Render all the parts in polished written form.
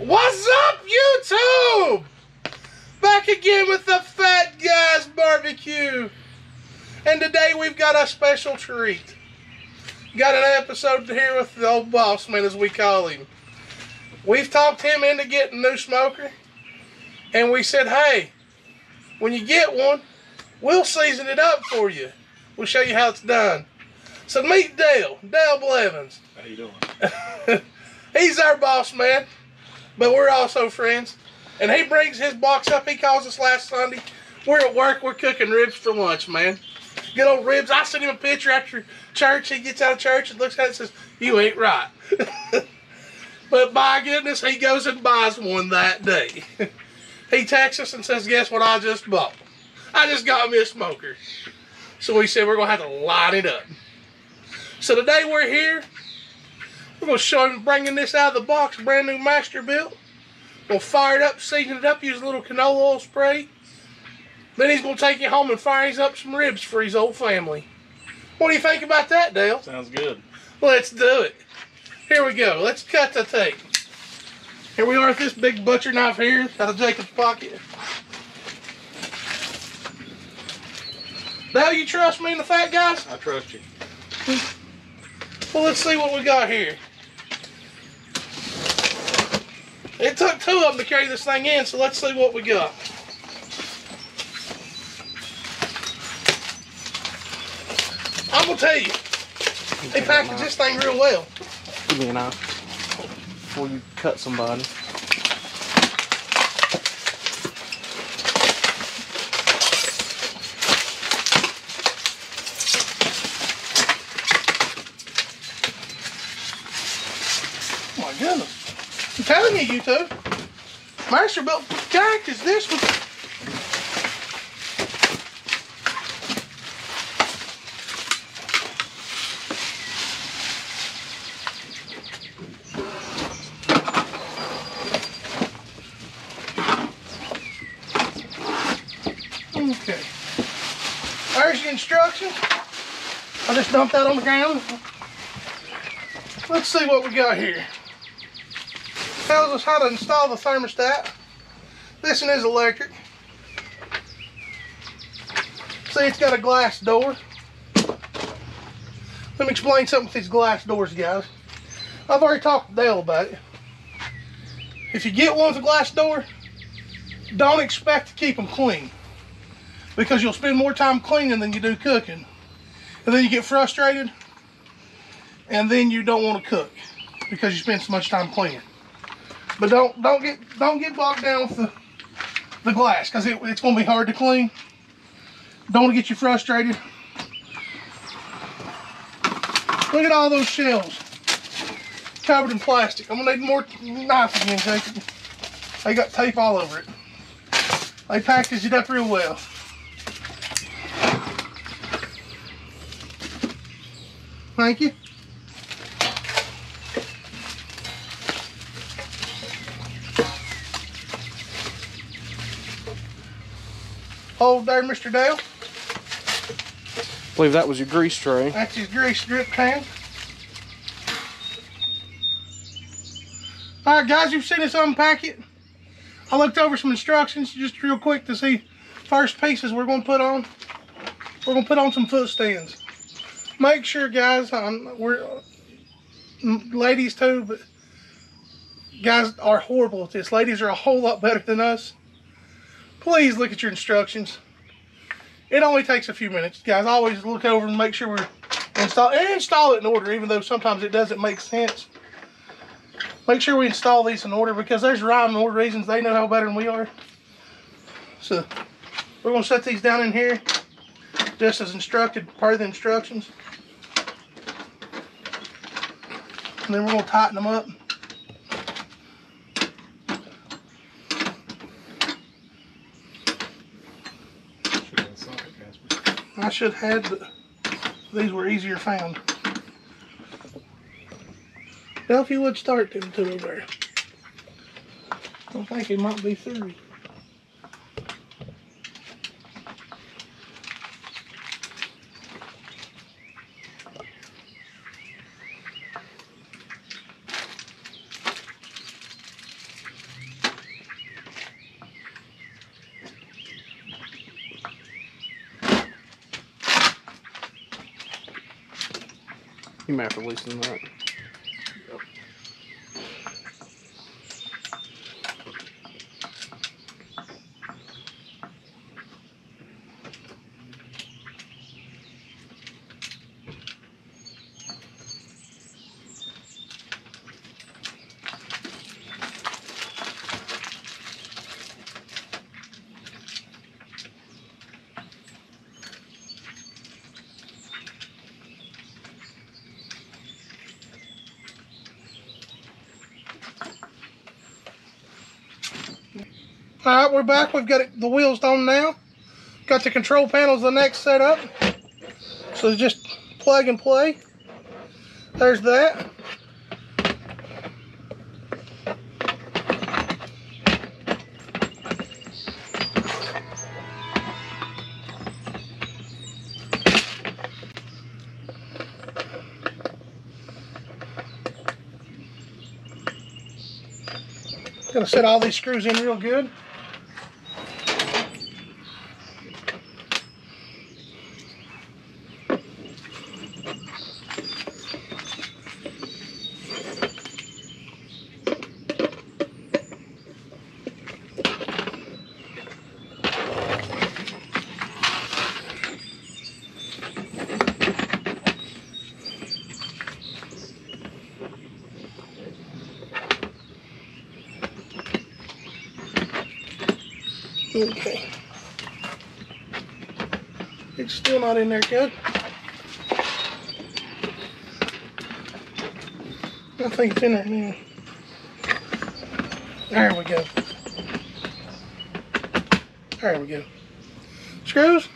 What's up, YouTube? Back again with the Fat Guys Barbecue. And today we've got a special treat. Got an episode here with the old boss man, as we call him. We've talked him into getting a new smoker. And we said, hey, when you get one, we'll season it up for you. We'll show you how it's done. So meet Dale Blevins. How you doing? He's our boss man, but we're also friends. And he brings his box up. He calls us last Sunday. We're at work. We're cooking ribs for lunch, man. Good old ribs. I sent him a picture after church. He gets out of church and looks at it and says, you ain't right. But my goodness, he goes and buys one that day. He texts us and says, guess what I just bought? I just got me a smoker. So we said we're going to have to line it up. So today we're here. We're going to show him bringing this out of the box, brand new masterbuilt. We'll fire it up, season it up, use a little canola oil spray. Then he's going to take you home and fire up some ribs for his old family. What do you think about that, Dale? Sounds good. Let's do it. Here we go. Let's cut the tape. Here we are with this big butcher knife here out of Jacob's pocket. Dale, you trust me and the Fat Guys? I trust you. Well, let's see what we got here. It took two of them to carry this thing in, so let's see what we got. I'm going to tell you, they packaged this thing real well. Give me a knife before you cut somebody. Oh my goodness. I'm telling you, two. Masterbuilt characters, this one. Okay. There's the instructions. I just dumped that on the ground. Let's see what we got here. Tells us how to install the thermostat. This one is electric. See, it's got a glass door. Let me explain something with these glass doors, guys. I've already talked to Dale about it. If you get one with a glass door, don't expect to keep them clean, because you'll spend more time cleaning than you do cooking. And then you get frustrated, and then you don't want to cook because you spend so much time cleaning. But don't get bogged down with the glass, because it's going to be hard to clean. Don't want to get you frustrated. Look at all those shelves covered in plastic. I'm going to need more knife again, Jacob. They got tape all over it. They packaged it up real well. Thank you. Hold there, Mr. Dale. I believe that was your grease tray. That's his grease drip can. Alright guys, you've seen us unpack it. I looked over some instructions just real quick to see first pieces we're going to put on. We're going to put on some foot stands. Make sure, guys, we're ladies too, but guys are horrible at this. Ladies are a whole lot better than us. Please look at your instructions. It only takes a few minutes, guys. Always look over and make sure we're install it in order, even though sometimes it doesn't make sense. Make sure we install these in order, because there's rhyme and order reasons. They know how better than we are. So we're going to set these down in here just as instructed per the instructions. And then we're going to tighten them up. I should have had, but these were easier found. Now if you would start them two over there. I think it might be through. You may have to loosen that. All right, we're back. We've got the wheels on now. Got the control panels the next setup. So just plug and play. There's that. Gonna set all these screws in real good. Okay. It's still not in there good. I think it's in there now. There we go. There we go. Screws.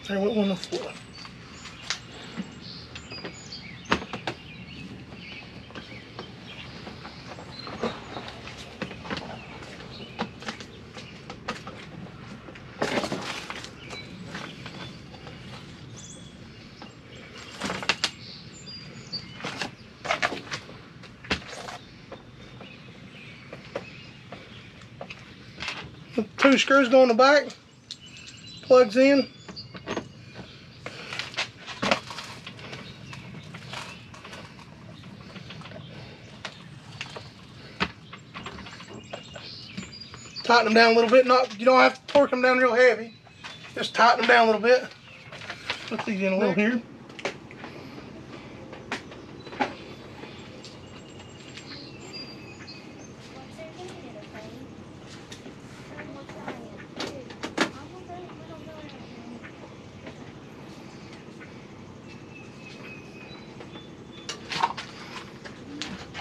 There went one on the floor. The 2 screws go in the back, plugs in. Tighten them down a little bit. You don't have to torque them down real heavy. Just tighten them down a little bit. Put these in a little here.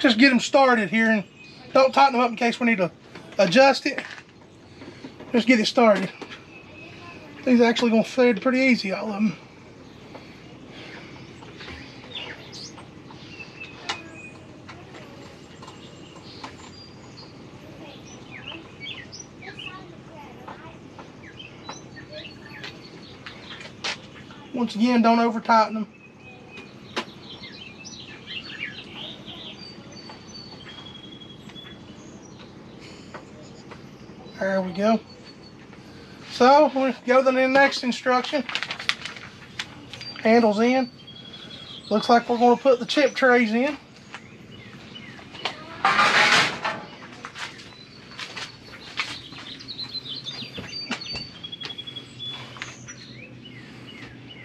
Just get them started here, and don't tighten them up in case we need to adjust it. Just get it started. These are actually going to fit pretty easy, all of them. Once again, don't over tighten them. There we go. So we'll go to the next instruction. Handles in. Looks like we're going to put the chip trays in.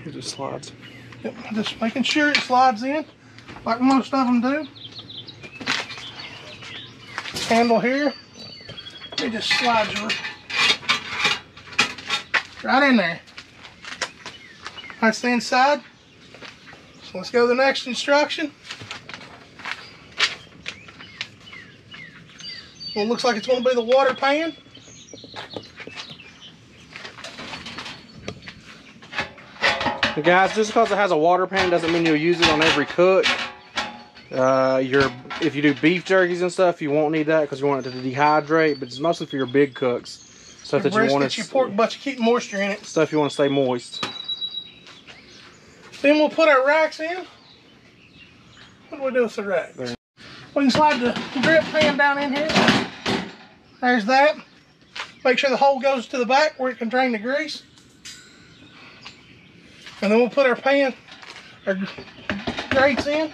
It just slides. Yep, just making sure it slides in like most of them do. Handle here. It just slides right in there. That's the inside. So let's go to the next instruction. Well, it looks like it's going to be the water pan. Guys, just because it has a water pan doesn't mean you'll use it on every cook. If you do beef jerkies and stuff, you won't need that because you want it to dehydrate, but it's mostly for your big cooks. Stuff that you want to, your pork butts, you keep moisture in it. Stuff you want to stay moist. Then we'll put our racks in. What do we do with the racks? There. We can slide the grip pan down in here. There's that. Make sure the hole goes to the back where it can drain the grease. And then we'll put our pan, our grates in.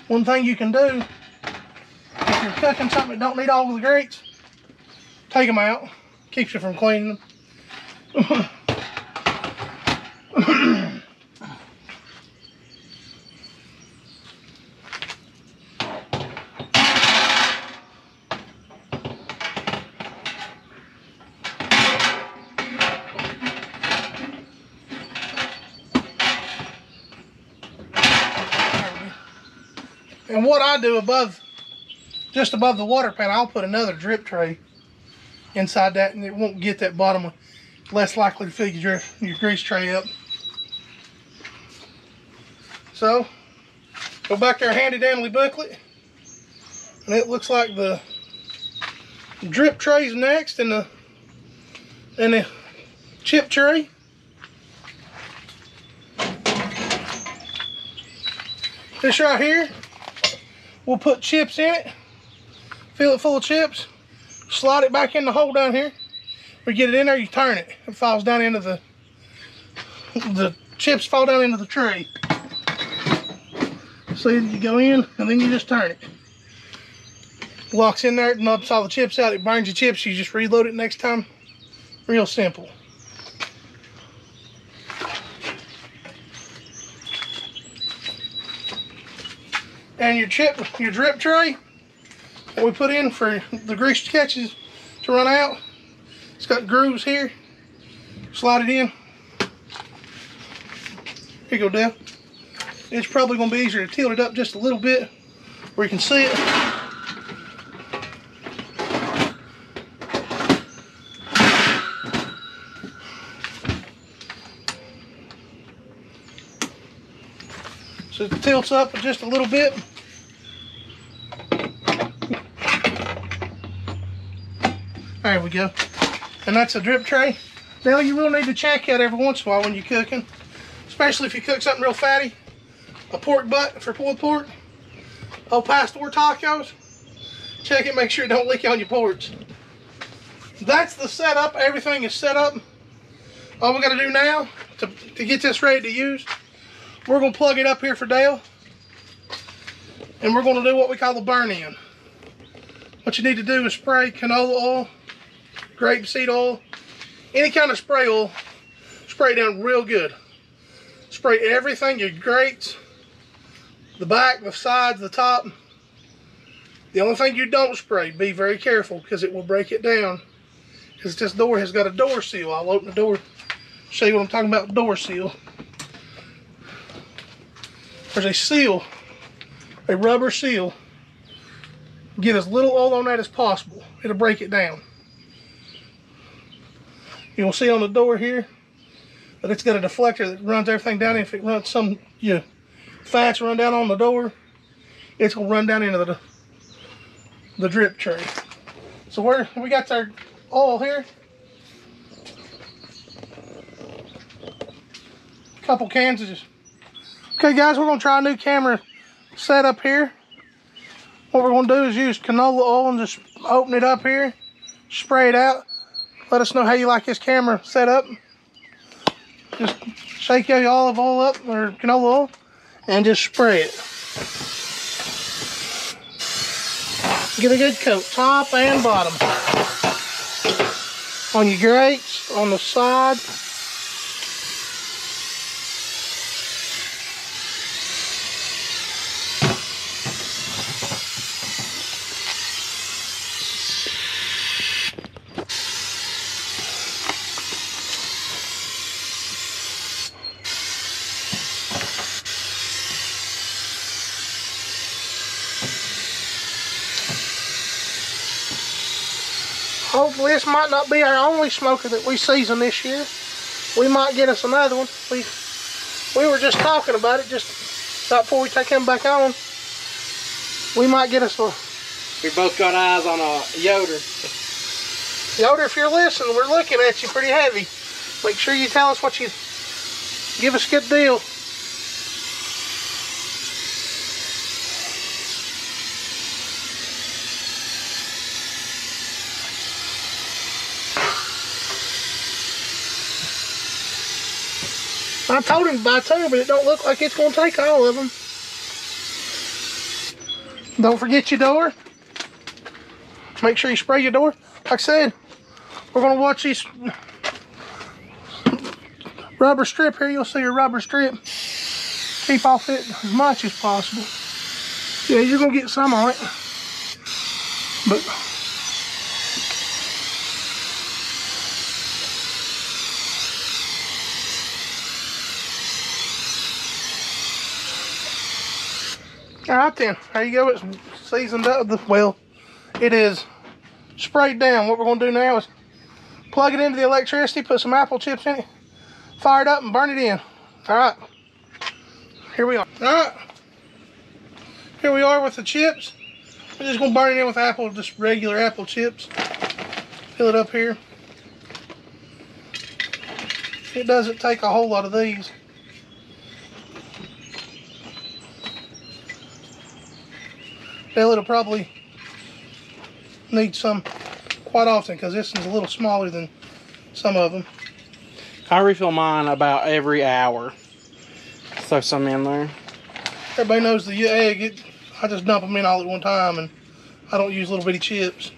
One thing you can do, if you're cooking something that don't need all of the grates, take them out. Keeps you from cleaning them. And what I do just above the water pan, I'll put another drip tray inside that, and it won't get that bottom one. Less likely to fill your grease tray up. So, go back to our handy dandy booklet, and it looks like the drip tray's next, and the chip tray. This right here, we'll put chips in it, fill it full of chips, slide it back in the hole down here. We get it in there, you turn it. It falls down into the chips fall down into the tray. So you go in and then you just turn it. Locks in there, it knobs all the chips out, it burns your chips, you just reload it next time. Real simple. And your drip tray that we put in for the grease catches to run out, it's got grooves here. Slide it in. Here you go, Dale. It's probably going to be easier to tilt it up just a little bit where you can see it. So it tilts up just a little bit. There we go. And that's a drip tray. Now you will need to check out every once in a while when you're cooking. Especially if you cook something real fatty. A pork butt for pulled pork. Old pastor tacos. Check it, make sure it don't leak on your ports. That's the setup. Everything is set up. All we got to do now to get this ready to use, we're going to plug it up here for Dale. And we're going to do what we call the burn in. What you need to do is spray canola oil, grapeseed oil, any kind of spray oil, spray it down real good. Spray everything, your grates, the back, the sides, the top. The only thing you don't spray, be very careful because it will break it down. Because this door has got a door seal. I'll open the door, show you what I'm talking about, door seal. There's a seal, a rubber seal. Get as little oil on that as possible. It'll break it down. You'll see on the door here that it's got a deflector that runs everything down. If it runs some fats run down on the door, it's gonna run down into the drip tray. So we got our oil here. A couple cans of just. Okay guys, we're gonna try a new camera setup here. What we're gonna do is use canola oil and just open it up here, spray it out. Let us know how you like this camera set up. Just shake your olive oil up, or canola oil, and just spray it. Get a good coat, top and bottom. On your grates, on the side. Hopefully this might not be our only smoker that we season this year. We might get us another one. We were just talking about it just right before we take him back on. We might get us a... We both got eyes on a Yoder. Yoder, if you're listening, we're looking at you pretty heavy. Make sure you tell us what you... Give us a good deal. I told him to buy 2, but it don't look like it's going to take all of them. Don't forget your door. Make sure you spray your door. Like I said, we're going to watch this rubber strip here. You'll see a rubber strip. Keep off it as much as possible. Yeah, you're going to get some on it. But all right then, there you go. It's seasoned up. Well, it is sprayed down. What we're going to do now is plug it into the electricity, put some apple chips in it, fire it up, and burn it in. All right, here we are. All right, here we are with the chips. We're just going to burn it in with apple, just regular apple chips. Fill it up here. It doesn't take a whole lot of these. Well, it'll probably need some quite often because this is a little smaller than some of them. I refill mine about every hour. Throw some in there. Everybody knows the egg. I just dump them in all at one time, and I don't use little bitty chips.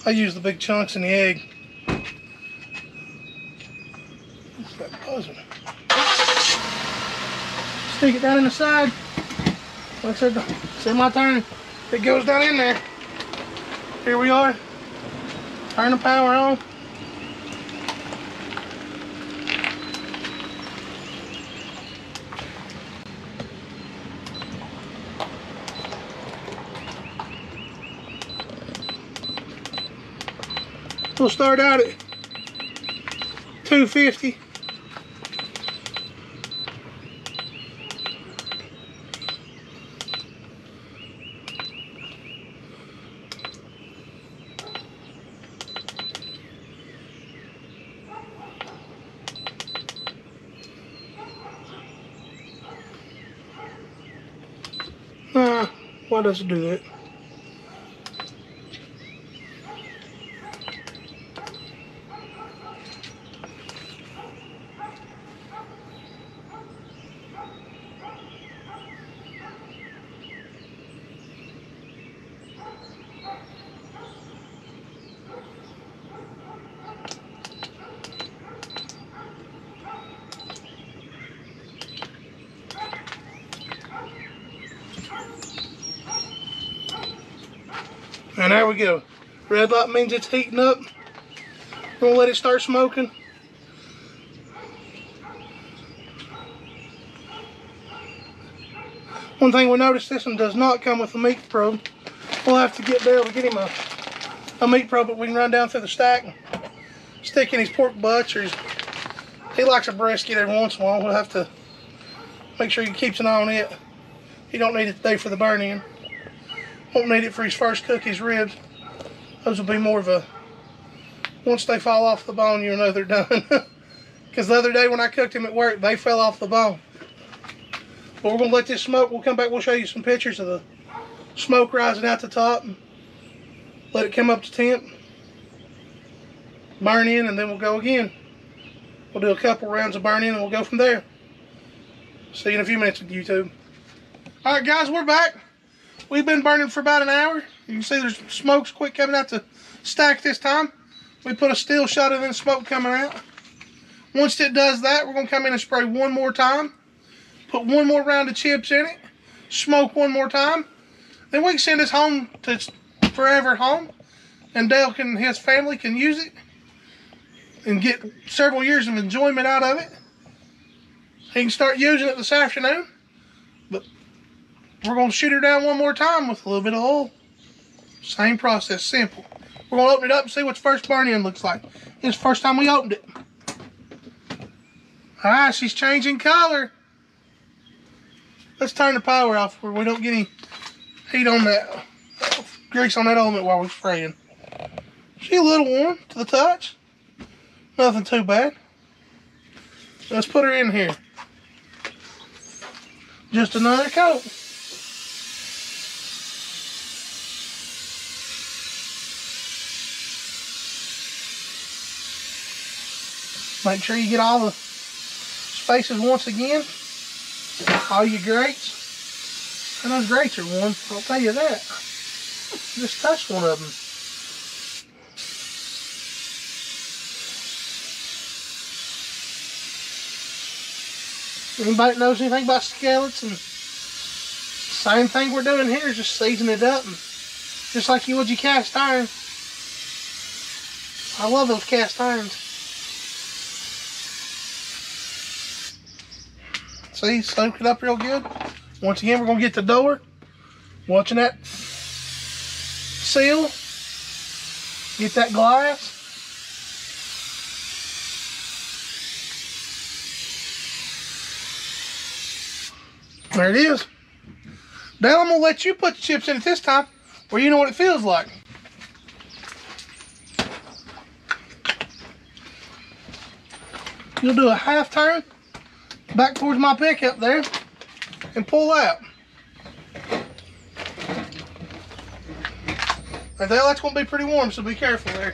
I use the big chunks in the egg. What's that buzzing? Stick it down in the side. Like I said, it's my turn. It goes down in there. Here we are. Turn the power on. We'll start out at 250. Why does it do that? And there we go. Red light means it's heating up. We're gonna let it start smoking. One thing we noticed, this one does not come with a meat probe. We'll have to get Dale to get him a meat probe that we can run down through the stack and stick in his pork butts, or he likes a brisket every once in a while. We'll have to make sure he keeps an eye on it. He don't need it today for the burn-in. Won't need it for his first cook, his ribs. Those will be more of a, once they fall off the bone, you know they're done. Because the other day when I cooked him at work, they fell off the bone. But we're going to let this smoke. We'll come back, we'll show you some pictures of the smoke rising out the top. Let it come up to temp. Burn in, and then we'll go again. We'll do a couple rounds of burn in, and we'll go from there. See you in a few minutes with YouTube. Alright guys, we're back. We've been burning for about an hour. You can see there's smokes quick coming out the stack this time. We put a still shot of the smoke coming out. Once it does that, we're going to come in and spray one more time. Put one more round of chips in it. Smoke one more time. Then we can send this home to forever home. And Dale and his family can use it. And get several years of enjoyment out of it. He can start using it this afternoon. But we're going to shoot her down one more time with a little bit of oil. Same process, simple. We're going to open it up and see what the first burn-in looks like. It's the first time we opened it. Ah, she's changing color. Let's turn the power off where we don't get any heat on that, grease on that element while we're spraying. She's a little warm to the touch. Nothing too bad. Let's put her in here. Just another coat. Make sure you get all the spaces once again. All your grates. And those grates are one, I'll tell you that. Just touched one of them. Anybody that knows anything about skillets, and same thing we're doing here is just seasoning it up, and just like you would your cast iron. I love those cast irons. See, soak it up real good. Once again, we're gonna get the door. Watching that seal. Get that glass. There it is. Now I'm gonna let you put the chips in it this time, where you know what it feels like. You'll do a half turn back towards my pickup there and pull out. Right there, that's gonna be pretty warm, so be careful there.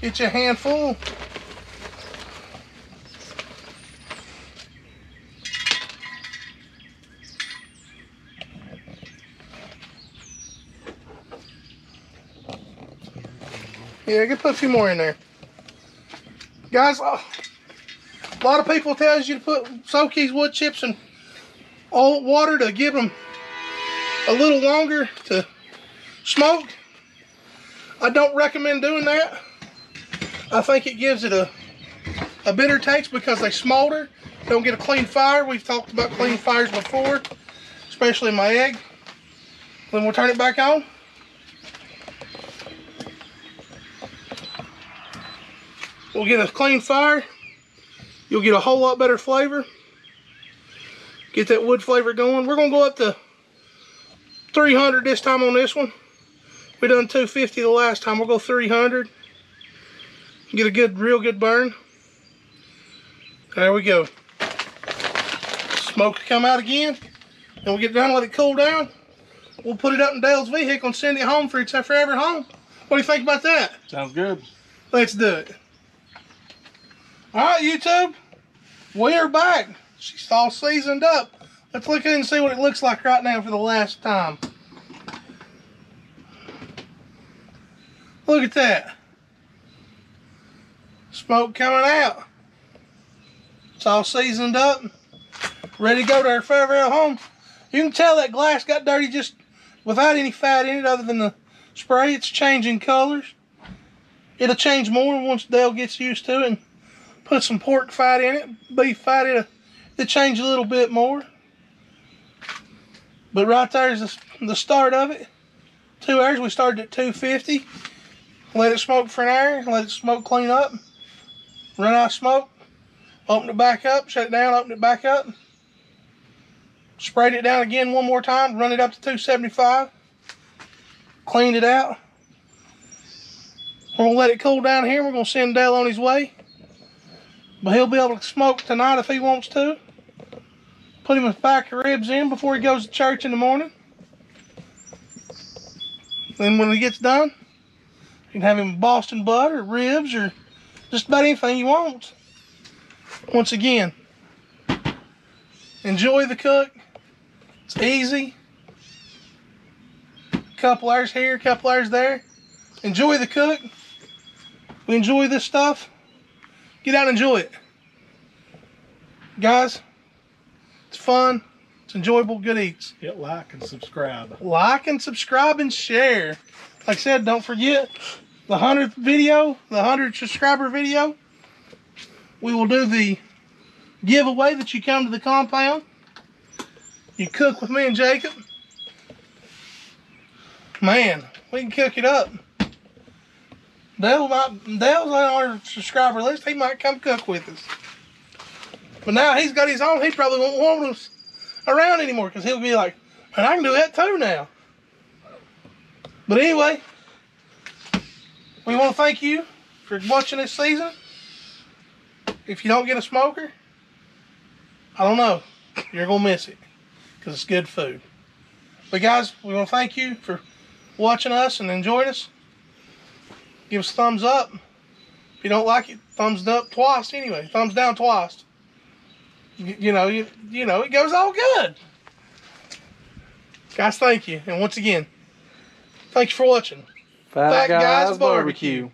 Get your hand full. Yeah, I can put a few more in there. Guys, a lot of people tell you to soak these wood chips in old water to give them a little longer to smoke. I don't recommend doing that. I think it gives it a bitter taste because they smolder. Don't get a clean fire. We've talked about clean fires before, especially in my egg. Then we'll turn it back on. We'll get a clean fire. You'll get a whole lot better flavor. Get that wood flavor going. We're gonna go up to 300 this time on this one. We done 250 the last time. We'll go 300. Get a good, real good burn. There we go. Smoke will come out again. And we'll get done, let it cool down. We'll put it up in Dale's vehicle and send it home for its forever home. What do you think about that? Sounds good. Let's do it. All right, YouTube, we are back. She's all seasoned up. Let's look in and see what it looks like right now for the last time. Look at that. Smoke coming out. It's all seasoned up. Ready to go to our forever home. You can tell that glass got dirty just without any fat in it other than the spray. It's changing colors. It'll change more once Dale gets used to it. And put some pork fat in it, beef fat, it'll change a little bit more. But right there's the start of it. 2 hours, we started at 250. Let it smoke for an hour, let it smoke clean up. Run out of smoke, open it back up, shut it down, open it back up. Sprayed it down again one more time, run it up to 275. Cleaned it out. We're gonna let it cool down here. We're gonna send Dale on his way. But he'll be able to smoke tonight if he wants to. Put him a pack of ribs in before he goes to church in the morning. Then when he gets done, you can have him Boston butt or ribs or just about anything he wants. Once again, enjoy the cook. It's easy. Couple hours here, couple hours there. Enjoy the cook. We enjoy this stuff. Get out and enjoy it. Guys, it's fun. It's enjoyable, good eats. Hit like and subscribe. Like and subscribe and share. Like I said, don't forget the 100th video, the 100 subscriber video. We will do the giveaway that you come to the compound. You cook with me and Jacob. Man, we can cook it up. Dale's on our subscriber list. He might come cook with us. But now he's got his own. He probably won't want us around anymore because he'll be like, man, I can do that too now. But anyway, we want to thank you for watching this season. If you don't get a smoker, I don't know. You're going to miss it because it's good food. But guys, we want to thank you for watching us and enjoying us. Give us a thumbs up. If you don't like it, thumbs up twice anyway. Thumbs down twice. You know, it goes all good. Guys, thank you. And once again, thanks for watching. Fat Guys Barbecue.